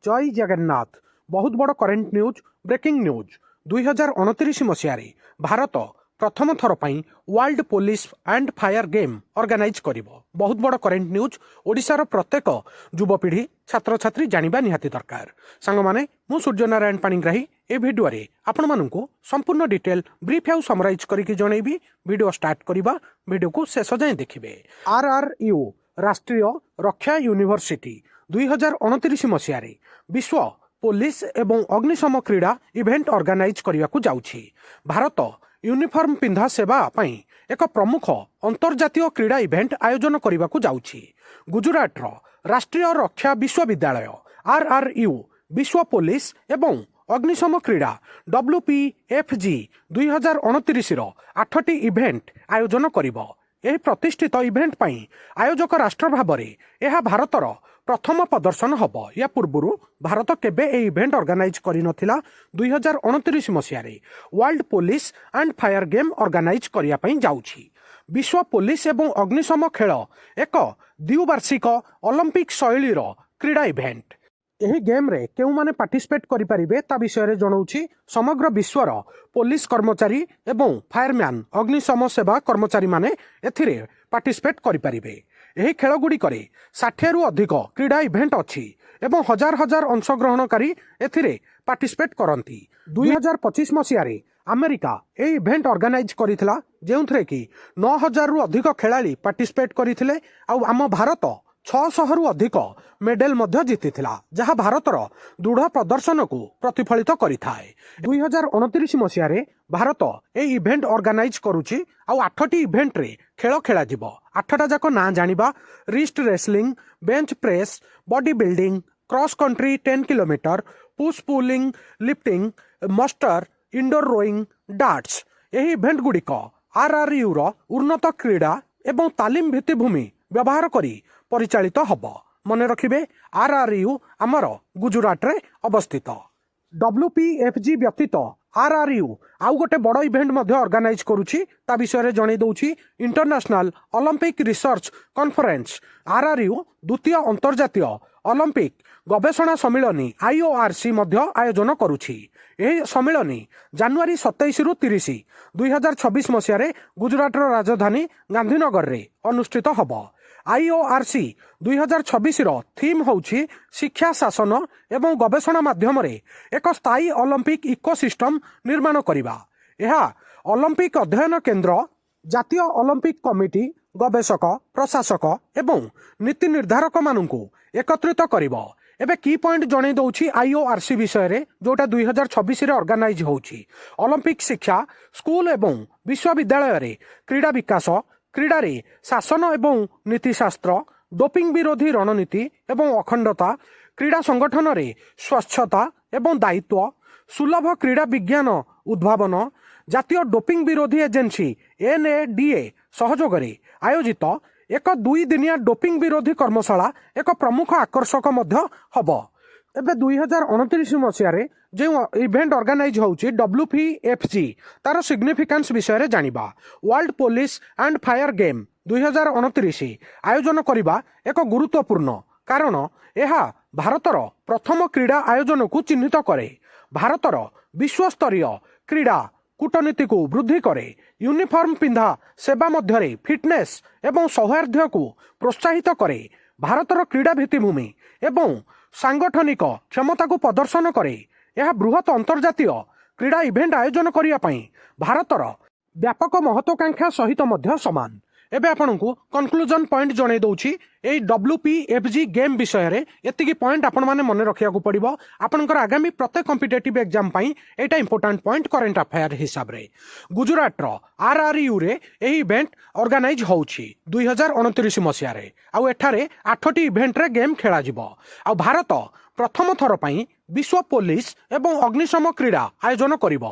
जय जगन्नाथ। बहुत बड़ करेन्ट न्यूज ब्रेकिंग न्यूज 2029 मसीह भारत प्रथम थर पर world police and fire game organise करिबो। बहुत बड़ करेन्ट न्यूज ओडिशार प्रत्येक युवपीढ़ी छात्र छात्री जानिबा निहाती दरकार। सांग माने मु सूर्यनारायण पाणिग्राही ए वीडियो रे आपण माननकु संपूर्ण डिटेल ब्रीफ आउ समराइज करिकि जणैबी। वीडियो स्टार्ट करिबा, वीडियो को शेष जाए देखिबे। आरआरयू राष्ट्रीय रक्षा यूनिवर्सिटी 2029 मसीह विश्व पुलिस एवं अग्निशम क्रीड़ा इवेंट ऑर्गेनाइज करने को जाउछि। भारत यूनिफॉर्म पिंधा सेवा पई एक प्रमुख अंतर्जातीय क्रीड़ा इवेंट आयोजन करने को जाउछि। गुजरात राष्ट्रीय रक्षा विश्वविद्यालय आरआरयू विश्व पुलिस एवं अग्निशम क्रीड़ा WPFG 2029 8टी इवेंट आयोजन करिबो। यह प्रतिष्ठित इवेंट पई आयोजक राष्ट्र भाव यह भारतर प्रथम प्रदर्शन हब। या पूर्व भारत केबे ए इवेंट ऑर्गेनाइज करि नथिला। 2029 मसीह world police and fire game organise करिया पई जाउछि। विश्व पुलिस एवं अग्निशम खेल एक द्विवार्षिक ओलंपिक शैलीर क्रीड़ा इवेंट। यही गेम रे केउ माने पार्टिसिपेट करि परिबे ता विषय जनाऊछि। समग्र विश्वर पुलिस कर्मचारी एवं फायरमैन अग्निशम सेवा कर्मचारी माने एथिरे पार्टिसिपेट करि परिबे। यही खेल गुडी करे 60 रु अधिक क्रीड़ा इवेंट अछि एवं हजार हजार अंशग्रहणकारी एथिरे पार्टिसिपेट करंती। 2025 मसीह अमेरिका ए इवेंट ऑर्गेनाइज करिथिला, जेउथरे कि 9000 रु अधिक खेलाड़ी पार्टिसिपेट करिथिले। आउ आम भारत 600 रु अधिक मेडल मध्य जीतिथिला, जहाँ भारतर दृढ़ प्रदर्शन को प्रतिफलित करिथाए। 2029 मसीह भारत ए इवेंट ऑर्गेनाइज करुछि। आउ 8टी इवेंट रे खेल खेला जिवो। 8टा जाक ना जानिबा wrist wrestling, bench press, body building, cross country 10 kilometre, push pulling, lifting, muster, indoor rowing, darts. यही इवेंट गुड़िक आरआरयू रो उन्नत क्रीड़ा एवं तालीम भित्तिभूमि व्यवहार करी परिचालित हब। मन रखिबे आरआरयू आमर गुजरात रे अवस्थित। WPFG व्यतीत आरआरयू आउ गोटे बड़ इवेंट मध्य ऑर्गेनाइज करुछि। ता विषय जणै दउछि। इंटरनेशनल ओलंपिक रिसर्च कॉन्फ्रेंस आरआरयू द्वितीय अंतर्जातीय ओलंपिक गवेषणा सम्मिलनी IORC मध्य आयोजन करुछि। यह सम्मिलनी जनवरी 27 रु 30 2026 मसीह गुजरात राजधानी गांधीनगर रे अनुष्ठित हब। IORC 2026 थीम होछि शिक्षा, शासन एवं गवेषणा माध्यम रे एक स्थायी ओलंपिक इकोसिस्टम निर्माण करिबा। यह ओलंपिक अध्ययन केंद्र, जातीय ओलंपिक कमिटी, गवेषक, प्रशासक एवं नीति निर्धारक मानू एकत्रित करिबो। एबे की पॉइंट जणै दउछि IORC विषय रे, जोटा 2026 रे ऑर्गेनाइज होछि। ओलंपिक शिक्षा, स्कूल एवं विश्वविद्यालय रे क्रीड़ा विकास, क्रीड़ा रे शासन एवं नीतिशास्त्र, डोपिंग विरोधी रणनीति एवं अखंडता, क्रीड़ा संगठन रे स्वच्छता एवं दायित्व, सुलभ क्रीड़ा विज्ञान उद्भावन, जातीय डोपिंग विरोधी एजेंसी NADA सहयोग रे आयोजित एक 2 दिनिया डोपिंग विरोधी कर्मशाला एक प्रमुख आकर्षक मध्य हब। एबे 2029 मसीह जो इवेंट ऑर्गेनाइज होछि WPFG तार सिग्निफिकेंस विषय रे जानिबा। World police and fire game 2029 आयोजन करिबा एक गुरुत्वपूर्ण, कारण यह भारतर प्रथम क्रीड़ा आयोजन को चिन्हित करे। भारतर विश्वस्तरीय क्रीड़ा कूटनीति को वृद्धि करे। यूनिफॉर्म पिंधा सेवा मध्य फिटनेस एवं सौहार्द्य को प्रोत्साहित करे। भारतर क्रीड़ा भित्तिभूमि एवं सांगठनिक क्षमता को प्रदर्शन करे। यह बृहत अंतर्जातीय क्रीड़ा इवेंट आयोजन करिया पई भारतर व्यापक महत्वाकांक्षा सहित मध्य समान। एबे आपनकु कंक्लूजन पॉइंट जणै दउछि। एई WPFG गेम विषय रे एतिकी पॉइंट आपण माने मन रखिया को पड़िबो। आपनकर आगामी प्रत्येक कॉम्पिटिटिव एग्जाम पई एटा इंपोर्टेंट पॉइंट करंट अफेयर हिसाब रे। गुजरात रो आरआरयू रे एही इवेंट ऑर्गेनाइज होछि 2029 मसीह रे। आउ एठारे 8टी इवेंट रे गेम खेला जिवो। आउ भारत प्रथम थर पई विश्व पुलिस एवं अग्निशम क्रीड़ा आयोजन करिबो।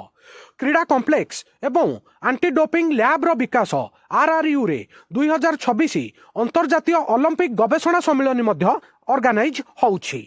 क्रीड़ा कॉम्प्लेक्स एवं एंटी डोपिंग लैब रो विकास आरआरयू रे 2026 अंतर्जातीय ओलंपिक गवेषणा सम्मेलन मध्य ऑर्गेनाइज होछि।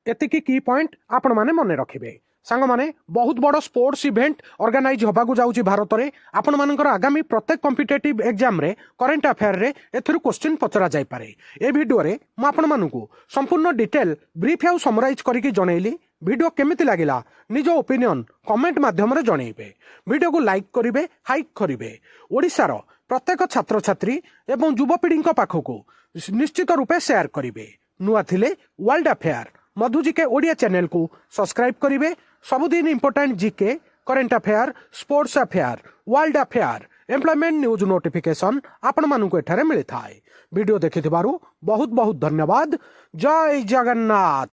एतिकी की पॉइंट आपण माने मन रखिबे। सांगमाने बहुत बड़ स्पोर्ट्स इवेंट ऑर्गेनाइज होबाकू जाउची भारत रे आपण मानकर आगामी प्रत्येक कॉम्पिटिटिव एग्जाम रे करंट अफेयर रे एथुरु क्वेश्चन पचरा जाय पारे। ए वीडियो रे म आपण मानकू संपूर्ण डिटेल ब्रीफ या समराइज करके जनैली। वीडियो केमिति लागिला निज ओपिनियन कमेंट माध्यम रे जनैबे। वीडियो को लाइक करिवे, हाइक करिवे। ओडिसा रो प्रत्येक छात्र छात्री एवं युवपीढ़ी पाखकू निश्चित रूपे शेयर करिवे। नुआ थिले वर्ल्ड अफेयर मधु जीके ओडिया चैनल को सब्सक्राइब करिवे। सबुदिन important GK, current affair, sports affair, world affair, employment news notification आपण मानकू एठारे मिलि थाए। वीडियो देखिथिबारु बहुत बहुत धन्यवाद। जय जगन्नाथ।